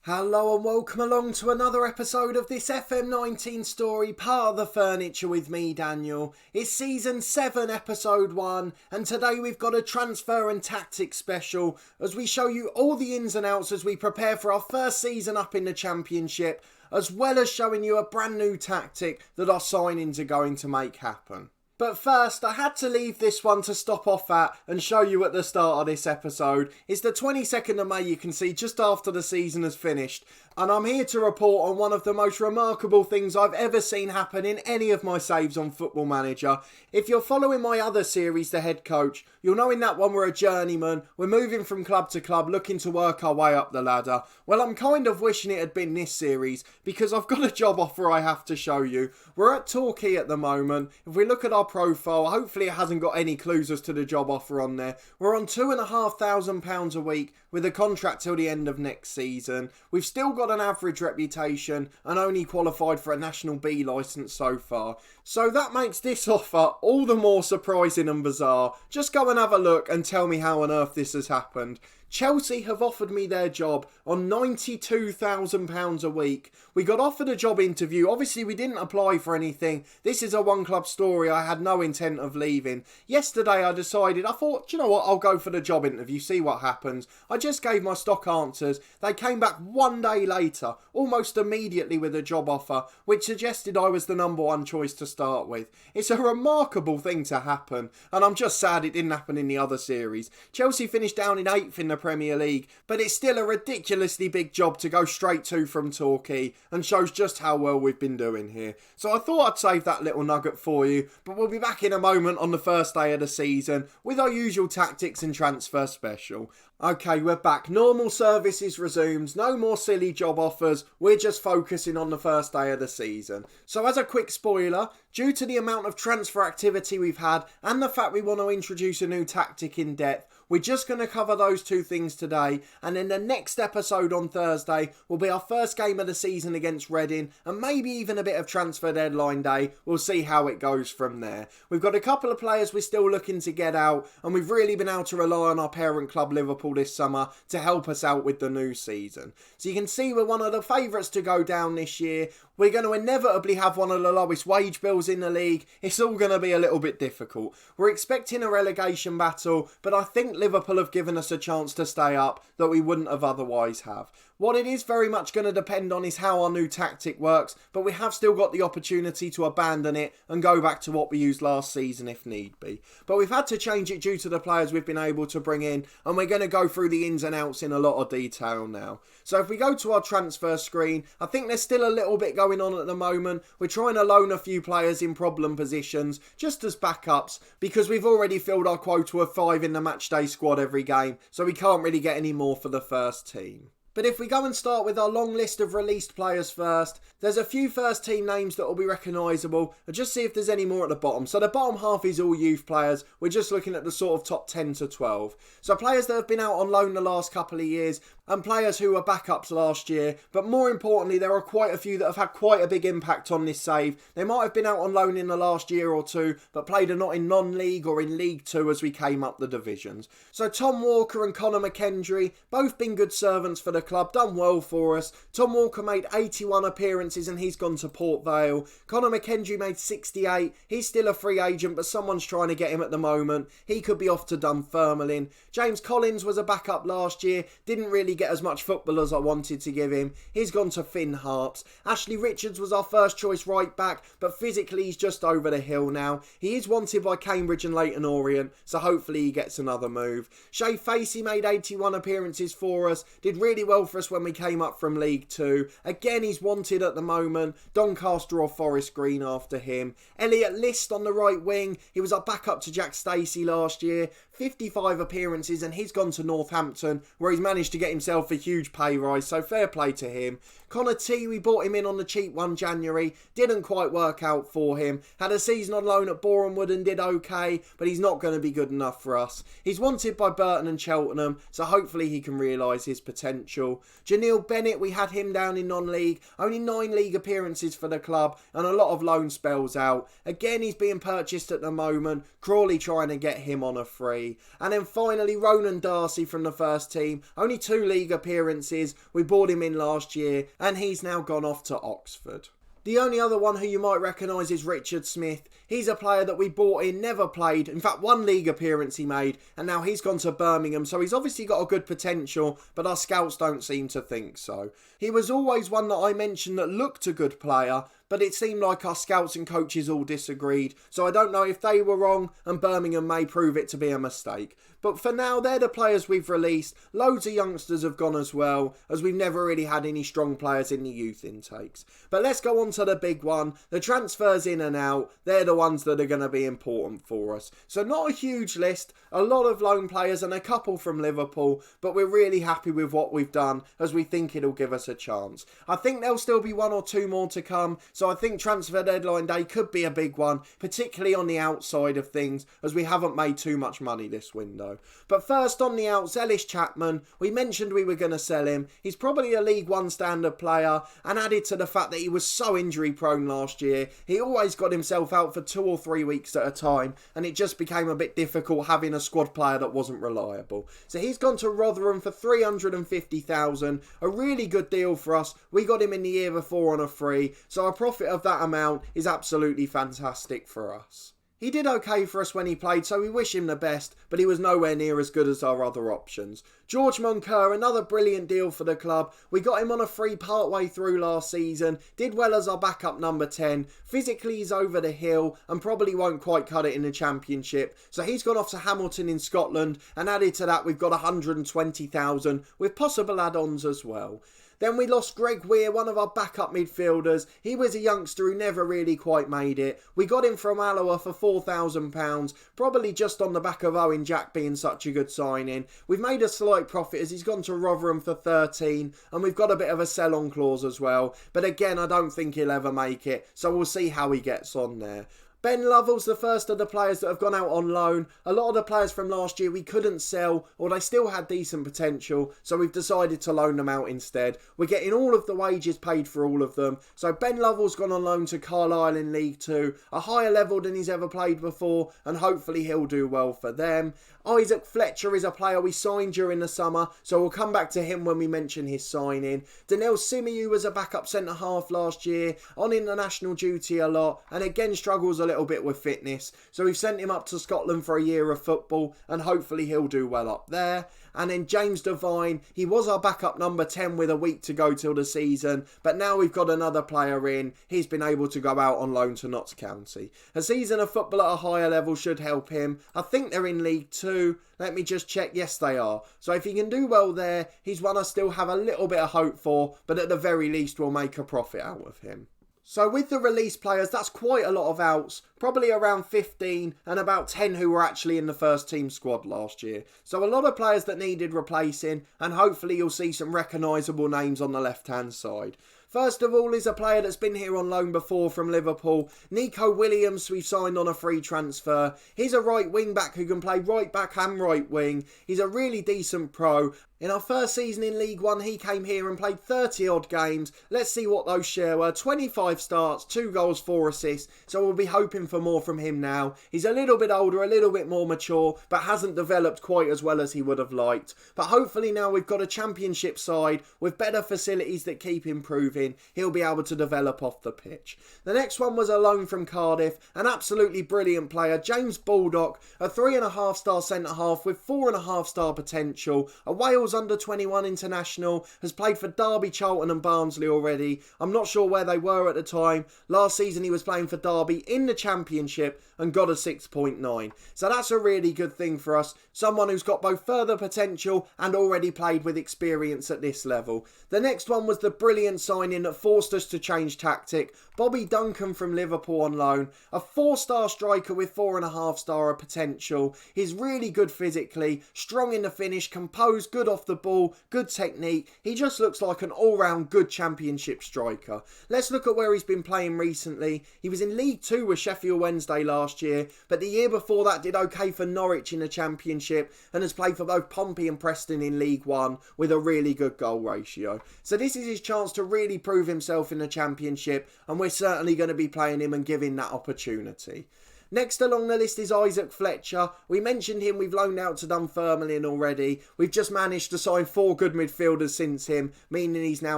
Hello and welcome along to another episode of this FM19 story, part of the furniture with me, Daniel. It's season 7, episode 1, and today we've got a transfer and tactics special as we show you all the ins and outs as we prepare for our first season up in the Championship, as well as showing you a brand new tactic that our signings are going to make happen. But first, I had to leave this one to stop off at and show you at the start of this episode. It's the 22nd of May, you can see, just after the season has finished. And I'm here to report on one of the most remarkable things I've ever seen happen in any of my saves on Football Manager. If you're following my other series, The Head Coach, you'll know in that one we're a journeyman. We're moving from club to club, looking to work our way up the ladder. Well, I'm kind of wishing it had been this series because I've got a job offer I have to show you. We're at Torquay at the moment. If we look at our profile, hopefully it hasn't got any clues as to the job offer on there. We're on £2,500 a week with a contract till the end of next season. We've still got an average reputation and only qualified for a National B licence so far. So that makes this offer all the more surprising and bizarre. Just go and have a look and tell me how on earth this has happened. Chelsea have offered me their job on £92,000 a week. We got offered a job interview. Obviously, we didn't apply for anything. This is a one-club story. I had no intent of leaving. Yesterday, I decided, I thought, do you know what? I'll go for the job interview, see what happens. I just gave my stock answers. They came back one day later, almost immediately with a job offer, which suggested I was the number one choice to start with. It's a remarkable thing to happen, and I'm just sad it didn't happen in the other series. Chelsea finished down in 8th in the Premier League, but it's still a ridiculously big job to go straight to from Torquay and shows just how well we've been doing here. So I thought I'd save that little nugget for you, but we'll be back in a moment on the first day of the season with our usual tactics and transfer special. Okay, we're back. Normal services resumes. No more silly job offers. We're just focusing on the first day of the season. So as a quick spoiler, due to the amount of transfer activity we've had and the fact we want to introduce a new tactic in depth, we're just going to cover those two things today, and then the next episode on Thursday will be our first game of the season against Reading, and maybe even a bit of transfer deadline day. We'll see how it goes from there. We've got a couple of players we're still looking to get out, and we've really been able to rely on our parent club Liverpool this summer to help us out with the new season. So you can see we're one of the favourites to go down this year. We're going to inevitably have one of the lowest wage bills in the league. It's all going to be a little bit difficult. We're expecting a relegation battle, but I think Liverpool have given us a chance to stay up that we wouldn't have otherwise have. What it is very much going to depend on is how our new tactic works, but we have still got the opportunity to abandon it and go back to what we used last season if need be. But we've had to change it due to the players we've been able to bring in, and we're going to go through the ins and outs in a lot of detail now. So if we go to our transfer screen, I think there's still a little bit going on at the moment. We're trying to loan a few players in problem positions just as backups because we've already filled our quota of 5 in the matchday squad every game, so we can't really get any more for the first team. But if we go and start with our long list of released players first, there's a few first team names that will be recognisable, and just see if there's any more at the bottom. So the bottom half is all youth players. We're just looking at the sort of top 10 to 12. So players that have been out on loan the last couple of years, and players who were backups last year. But more importantly, there are quite a few that have had quite a big impact on this save. They might have been out on loan in the last year or two, but played a lot in non-league or in League 2 as we came up the divisions. So Tom Walker and Conor McKendry, both been good servants for the club, done well for us. Tom Walker made 81 appearances and he's gone to Port Vale. Conor McKendry made 68. He's still a free agent, but someone's trying to get him at the moment. He could be off to Dunfermline. James Collins was a backup last year, didn't really get as much football as I wanted to give him. He's gone to Finn Harps. Ashley Richards was our first choice right back, but physically he's just over the hill now. He is wanted by Cambridge and Leyton Orient, so hopefully he gets another move. Shay Facey made 81 appearances for us, did really well for us when we came up from League 2. Again, he's wanted at the moment. Doncaster or Forest Green after him. Elliot List on the right wing. He was our backup to Jack Stacey last year. 55 appearances and he's gone to Northampton, where he's managed to get himself a huge pay rise, so fair play to him. Connor T, we bought him in on the cheap one January, didn't quite work out for him. Had a season on loan at Borehamwood and did okay, but he's not going to be good enough for us. He's wanted by Burton and Cheltenham, so hopefully he can realise his potential. Janeel Bennett, we had him down in non-league, only 9 league appearances for the club and a lot of loan spells out. Again, he's being purchased at the moment, Crawley trying to get him on a free. Alli. And then finally Ronan Darcy from the first team. Only 2 league appearances. We bought him in last year and he's now gone off to Oxford. The only other one who you might recognise is Richard Smith. He's a player that we bought in, never played. In fact, 1 league appearance he made, and now he's gone to Birmingham. So he's obviously got a good potential, but our scouts don't seem to think so. He was always one that I mentioned that looked a good player, but it seemed like our scouts and coaches all disagreed. So I don't know if they were wrong, and Birmingham may prove it to be a mistake. But for now, they're the players we've released. Loads of youngsters have gone as well, as we've never really had any strong players in the youth intakes. But let's go on to the big one. The transfers in and out, they're the ones that are going to be important for us. So not a huge list, a lot of loan players and a couple from Liverpool, but we're really happy with what we've done, as we think it'll give us a chance. I think there'll still be 1 or 2 more to come, so I think transfer deadline day could be a big one, particularly on the outside of things, as we haven't made too much money this window. But first on the outs, Ellis Chapman. We mentioned we were going to sell him. He's probably a League One standard player, and added to the fact that he was so injury prone last year, he always got himself out for 2 or 3 weeks at a time, and it just became a bit difficult having a squad player that wasn't reliable. So he's gone to Rotherham for 350,000, a really good deal for us. We got him in the year before on a free, so a profit of that amount is absolutely fantastic for us. He did okay for us when he played, so we wish him the best, but he was nowhere near as good as our other options. George Moncur, another brilliant deal for the club. We got him on a free partway through last season, did well as our backup number 10. Physically he's over the hill and probably won't quite cut it in the Championship. So he's gone off to Hamilton in Scotland, and added to that we've got 120,000 with possible add-ons as well. Then we lost Greg Weir, one of our backup midfielders. He was a youngster who never really quite made it. We got him from Alloa for £4,000, probably just on the back of Owen Jack being such a good signing. We've made a slight profit as he's gone to Rotherham for 13, and we've got a bit of a sell-on clause as well. But again, I don't think he'll ever make it, so we'll see how he gets on there. Ben Lovell's the first of the players that have gone out on loan. A lot of the players from last year we couldn't sell, or they still had decent potential, so we've decided to loan them out instead. We're getting all of the wages paid for all of them. So Ben Lovell's gone on loan to Carlisle in League 2, a higher level than he's ever played before, and hopefully he'll do well for them. Isaac Fletcher is a player we signed during the summer, so we'll come back to him when we mention his signing. Daniel Simiyu was a backup centre-half last year, on international duty a lot, and again struggles a little bit with fitness, so we've sent him up to Scotland for a year of football, and hopefully he'll do well up there. And then James Devine, he was our backup number 10 with a week to go till the season, but now we've got another player in. He's been able to go out on loan to Notts County. A season of football at a higher level should help him. I think they're in League 2. Let me just check. Yes, they are. So if he can do well there, he's one I still have a little bit of hope for, but at the very least we'll make a profit out of him. So with the released players, that's quite a lot of outs, probably around 15 and about 10 who were actually in the first team squad last year. So a lot of players that needed replacing, and hopefully you'll see some recognisable names on the left-hand side. First of all is a player that's been here on loan before from Liverpool. Nico Williams, we've signed on a free transfer. He's a right wing back who can play right back and right wing. He's a really decent pro. In our first season in League 1, he came here and played 30 odd games. Let's see what those share were. 25 starts, 2 goals, 4 assists. So we'll be hoping for more from him now. He's a little bit older, a little bit more mature, but hasn't developed quite as well as he would have liked. But hopefully now we've got a Championship side with better facilities that keep improving. He'll be able to develop off the pitch. The next one was a loan from Cardiff, an absolutely brilliant player, James Baldock, a 3.5 star centre-half with 4.5 star potential, a Wales under-21 international, has played for Derby, Charlton and Barnsley already. I'm not sure where they were at the time. Last season he was playing for Derby in the Championship and got a 6.9. So that's a really good thing for us. Someone who's got both further potential and already played with experience at this level. The next one was the brilliant signing that forced us to change tactic. Bobby Duncan from Liverpool on loan. A 4-star striker with 4.5 star potential. He's really good physically, strong in the finish, composed, good off the ball, good technique. He just looks like an all-round good Championship striker. Let's look at where he's been playing recently. He was in League 2 with Sheffield Wednesday last year, but the year before that did okay for Norwich in the Championship and has played for both Pompey and Preston in League 1 with a really good goal ratio. So this is his chance to really prove himself in the Championship, and we're certainly going to be playing him and giving that opportunity. Next along the list is Isaac Fletcher. We mentioned him, we've loaned out to Dunfermline already. We've just managed to sign 4 good midfielders since him, meaning he's now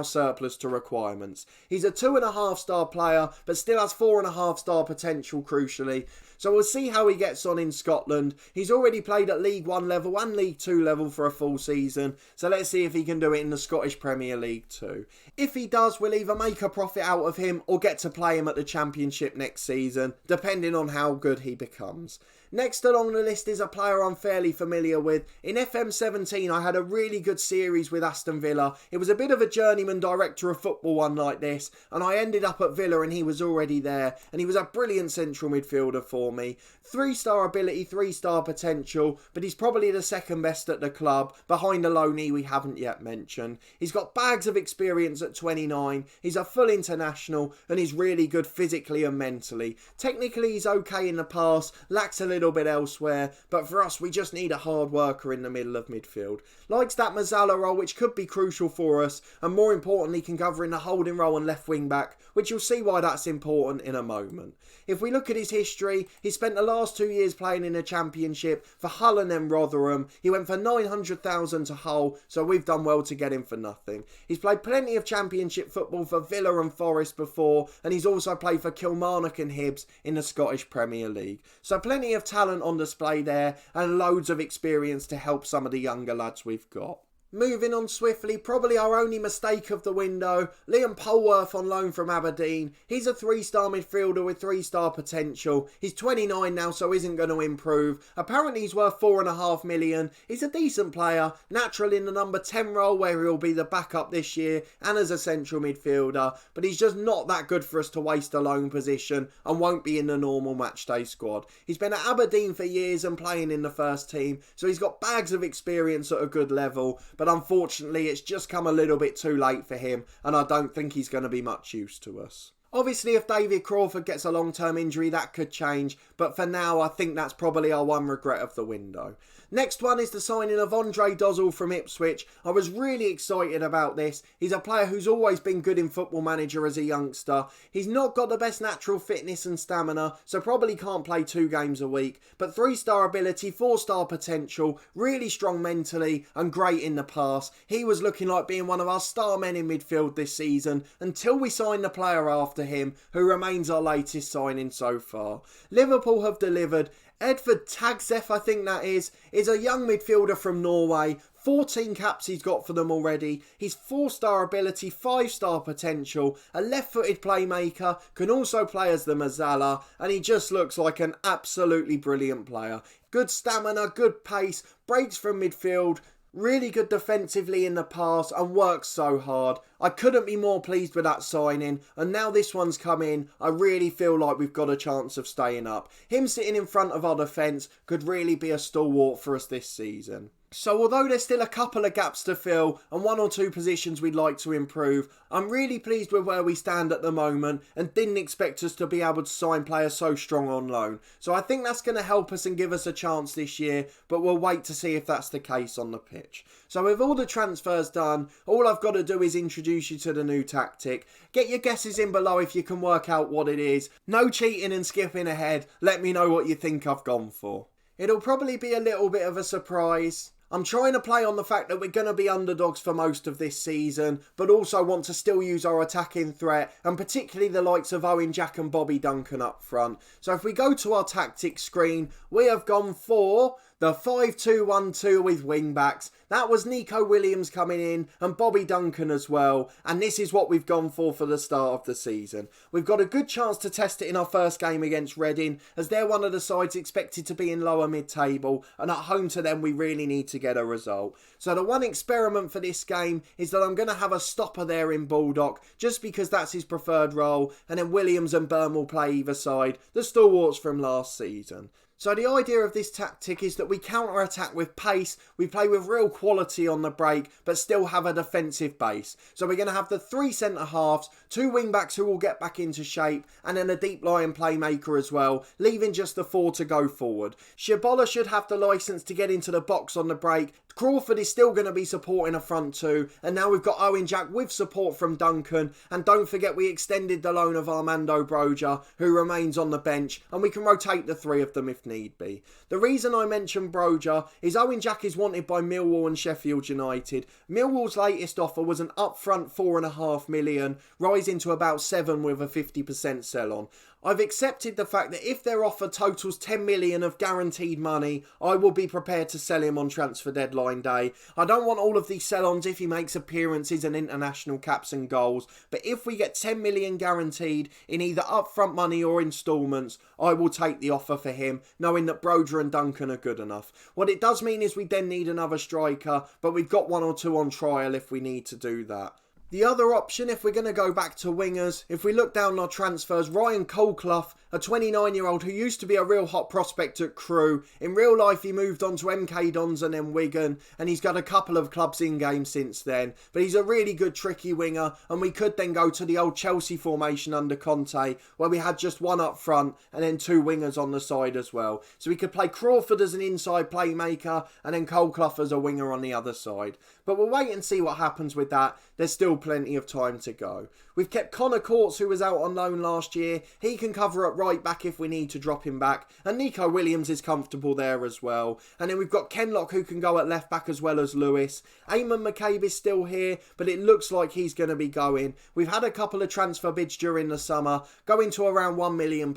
surplus to requirements. He's a 2.5 star player, but still has 4.5 star potential crucially. So we'll see how he gets on in Scotland. He's already played at League 1 level and League 2 level for a full season. So let's see if he can do it in the Scottish Premier League too. If he does, we'll either make a profit out of him or get to play him at the Championship next season, depending on how good he becomes. Next along the list is a player I'm fairly familiar with. In FM19, I had a really good series with Aston Villa. It was a bit of a journeyman director of football one like this, and I ended up at Villa and he was already there, and he was a brilliant central midfielder for me. 3-star ability, 3-star potential, but he's probably the second best at the club, behind a loanee we haven't yet mentioned. He's got bags of experience at 29, he's a full international, and he's really good physically and mentally. Technically he's okay in the pass, lacks a little bit elsewhere, but for us we just need a hard worker in the middle of midfield. Likes that Mazzala role, which could be crucial for us, and more importantly can cover in the holding role and left wing back, which you'll see why that's important in a moment. If we look at his history, he spent the last 2 years playing in the Championship for Hull and then Rotherham. He went for 900,000 to Hull, so we've done well to get him for nothing. He's played plenty of Championship football for Villa and Forest before, and he's also played for Kilmarnock and Hibs in the Scottish Premier League. So plenty of talent on display there, and loads of experience to help some of the younger lads we've got. Moving on swiftly, probably our only mistake of the window, Liam Polworth on loan from Aberdeen. He's a 3-star midfielder with 3-star potential. He's 29 now, so isn't going to improve. Apparently he's worth 4.5 million. He's a decent player, natural in the number 10 role where he'll be the backup this year and as a central midfielder, but he's just not that good for us to waste a loan position and won't be in the normal matchday squad. He's been at Aberdeen for years and playing in the first team, so he's got bags of experience at a good level, but unfortunately it's just come a little bit too late for him, and I don't think he's going to be much use to us. Obviously, if David Crawford gets a long-term injury, that could change, but for now I think that's probably our one regret of the window. Next one is the signing of Andre Dozzell from Ipswich. I was really excited about this. He's a player who's always been good in Football Manager as a youngster. He's not got the best natural fitness and stamina, so probably can't play 2 games a week, but 3-star ability, 4-star potential, really strong mentally and great in the pass. He was looking like being one of our star men in midfield this season until we signed the player after him, who remains our latest signing so far. Liverpool have delivered. Edvard Tagseth, I think that is a young midfielder from Norway. 14 caps he's got for them already. He's 4-star ability, 5-star potential, a left-footed playmaker, can also play as the Mazzala, and he just looks like an absolutely brilliant player. Good stamina, good pace, breaks from midfield, really good defensively in the pass and works so hard. I couldn't be more pleased with that signing, and now this one's come in, I really feel like we've got a chance of staying up. Him sitting in front of our defence could really be a stalwart for us this season. So although there's still a couple of gaps to fill and 1 or 2 positions we'd like to improve, I'm really pleased with where we stand at the moment and didn't expect us to be able to sign players so strong on loan. So I think that's going to help us and give us a chance this year, but we'll wait to see if that's the case on the pitch. So with all the transfers done, all I've got to do is introduce you to the new tactic. Get your guesses in below if you can work out what it is. No cheating and skipping ahead. Let me know what you think I've gone for. It'll probably be a little bit of a surprise. I'm trying to play on the fact that we're going to be underdogs for most of this season, but also want to still use our attacking threat, and particularly the likes of Owen Jack and Bobby Duncan up front. So if we go to our tactics screen, we have gone for the 5-2-1-2 with wing-backs. That was Nico Williams coming in and Bobby Duncan as well. And this is what we've gone for the start of the season. We've got a good chance to test it in our first game against Reading, as they're one of the sides expected to be in lower mid-table, and at home to them we really need to get a result. So the one experiment for this game is that I'm going to have a stopper there in Baldock, just because that's his preferred role, and then Williams and Byrne will play either side, the stalwarts from last season. So the idea of this tactic is that we counter-attack with pace, we play with real quality on the break, but still have a defensive base. So we're going to have the 3 centre-halves, 2 wing-backs who will get back into shape, and then a deep-lying playmaker as well, leaving just the 4 to go forward. Shibola should have the licence to get into the box on the break, Crawford is still going to be supporting a front two, and now we've got Owen Jack with support from Duncan, and don't forget we extended the loan of Armando Broja, who remains on the bench, and we can rotate the three of them if need be. The reason I mention Broja is Owen Jack is wanted by Millwall and Sheffield United. Millwall's latest offer was an upfront £4.5 million, rising to about 7 with a 50% sell-on. I've accepted the fact that if their offer totals 10 million of guaranteed money, I will be prepared to sell him on transfer deadline day. I don't want all of these sell-ons if he makes appearances and international caps and goals, but if we get 10 million guaranteed in either upfront money or instalments, I will take the offer for him, knowing that Broja and Duncan are good enough. What it does mean is we then need another striker, but we've got 1 or 2 on trial if we need to do that. The other option, if we're going to go back to wingers, if we look down our transfers, Ryan Colclough, a 29-year-old who used to be a real hot prospect at Crewe. In real life, he moved on to MK Dons and then Wigan, and he's got a couple of clubs in game since then. But he's a really good, tricky winger, and we could then go to the old Chelsea formation under Conte, where we had just 1 up front and then 2 wingers on the side as well. So we could play Crawford as an inside playmaker and then Colclough as a winger on the other side. But we'll wait and see what happens with that. There's still plenty of time to go. We've kept Connor Courts, who was out on loan last year. He can cover at right back if we need to drop him back. And Nico Williams is comfortable there as well. And then we've got Kenlock, who can go at left back as well as Lewis. Eamon McCabe is still here, but it looks like he's going to be going. We've had a couple of transfer bids during the summer, going to around £1 million.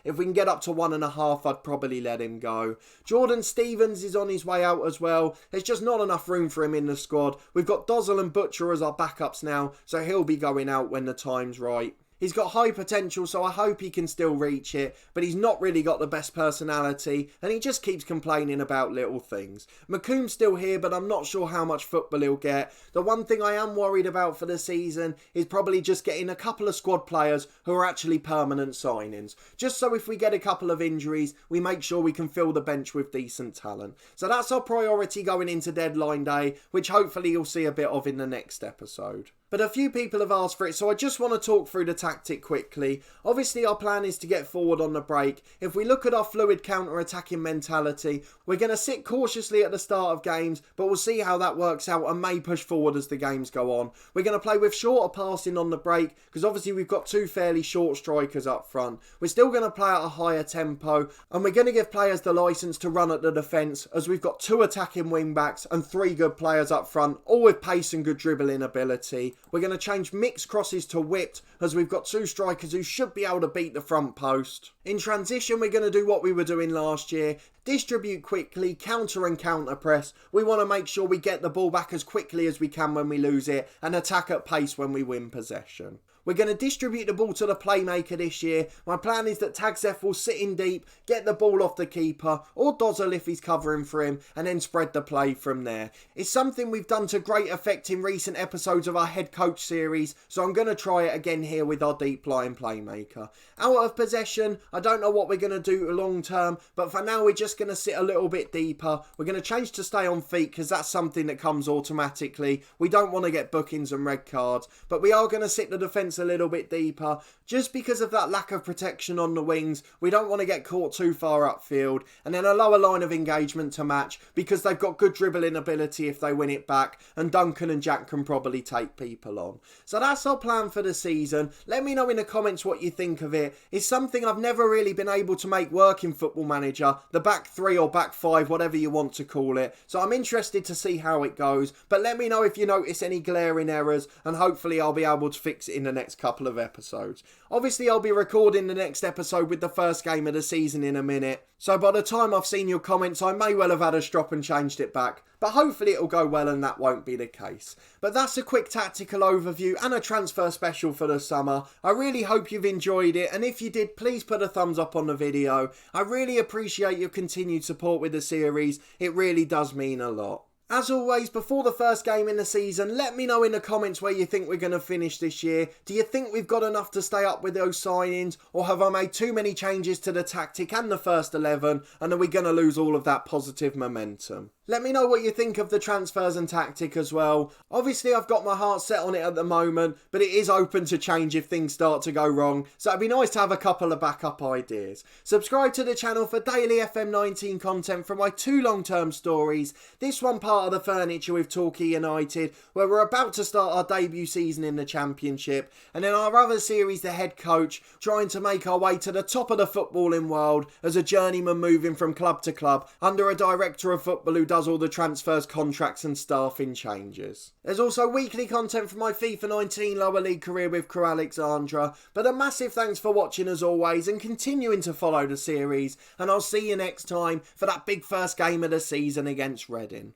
If we can get up to 1.5, I'd probably let him go. Jordan Stevens is on his way out as well. There's just not enough room for him in the squad. We've got Dozzell and Butcher as our backups now, so he'll be going out when the time's right. He's got high potential, so I hope he can still reach it, but he's not really got the best personality, and he just keeps complaining about little things. McComb's still here, but I'm not sure how much football he'll get. The one thing I am worried about for the season is probably just getting a couple of squad players who are actually permanent signings, just so if we get a couple of injuries, we make sure we can fill the bench with decent talent. So that's our priority going into deadline day, which hopefully you'll see a bit of in the next episode. But a few people have asked for it, so I just want to talk through the tactic quickly. Obviously, our plan is to get forward on the break. If we look at our fluid counter-attacking mentality, we're going to sit cautiously at the start of games, but we'll see how that works out and may push forward as the games go on. We're going to play with shorter passing on the break, because obviously we've got 2 fairly short strikers up front. We're still going to play at a higher tempo, and we're going to give players the licence to run at the defence, as we've got 2 attacking wing-backs and 3 good players up front, all with pace and good dribbling ability. We're going to change mixed crosses to whipped, as we've got 2 strikers who should be able to beat the front post. In transition, we're going to do what we were doing last year. Distribute quickly, counter and counter press. We want to make sure we get the ball back as quickly as we can when we lose it, and attack at pace when we win possession. We're going to distribute the ball to the playmaker this year. My plan is that Tagzef will sit in deep, get the ball off the keeper, or Dozzell if he's covering for him, and then spread the play from there. It's something we've done to great effect in recent episodes of our head coach series, so I'm going to try it again here with our deep lying playmaker. Out of possession, I don't know what we're going to do long term, but for now we're just going to sit a little bit deeper. We're going to change to stay on feet because that's something that comes automatically. We don't want to get bookings and red cards, but we are going to sit the defence a little bit deeper just because of that lack of protection on the wings. We don't want to get caught too far upfield, and then a lower line of engagement to match because they've got good dribbling ability if they win it back, and Duncan and Jack can probably take people on. So that's our plan for the season. Let me know in the comments what you think of it. It's something I've never really been able to make work in Football Manager, the back 3 or back 5, whatever you want to call it. So I'm interested to see how it goes, but let me know if you notice any glaring errors, and hopefully I'll be able to fix it in the next couple of episodes. Obviously I'll be recording the next episode with the first game of the season in a minute, so by the time I've seen your comments I may well have had a strop and changed it back, but hopefully it'll go well and that won't be the case. But that's a quick tactical overview and a transfer special for the summer. I really hope you've enjoyed it, and if you did, please put a thumbs up on the video. I really appreciate your continued support with the series. It really does mean a lot. As always, before the first game in the season, let me know in the comments where you think we're going to finish this year. Do you think we've got enough to stay up with those signings, or have I made too many changes to the tactic and the first 11, and are we going to lose all of that positive momentum? Let me know what you think of the transfers and tactic as well. Obviously, I've got my heart set on it at the moment, but it is open to change if things start to go wrong, so it'd be nice to have a couple of backup ideas. Subscribe to the channel for daily FM19 content from my 2 long-term stories. This one part part of the furniture with Torquay United, where we're about to start our debut season in the Championship, and in our other series, the head coach, trying to make our way to the top of the footballing world as a journeyman moving from club to club under a director of football who does all the transfers, contracts and staffing changes. There's also weekly content from my FIFA 19 lower league career with Crew Alexandra, but a massive thanks for watching as always and continuing to follow the series, and I'll see you next time for that big first game of the season against Reading.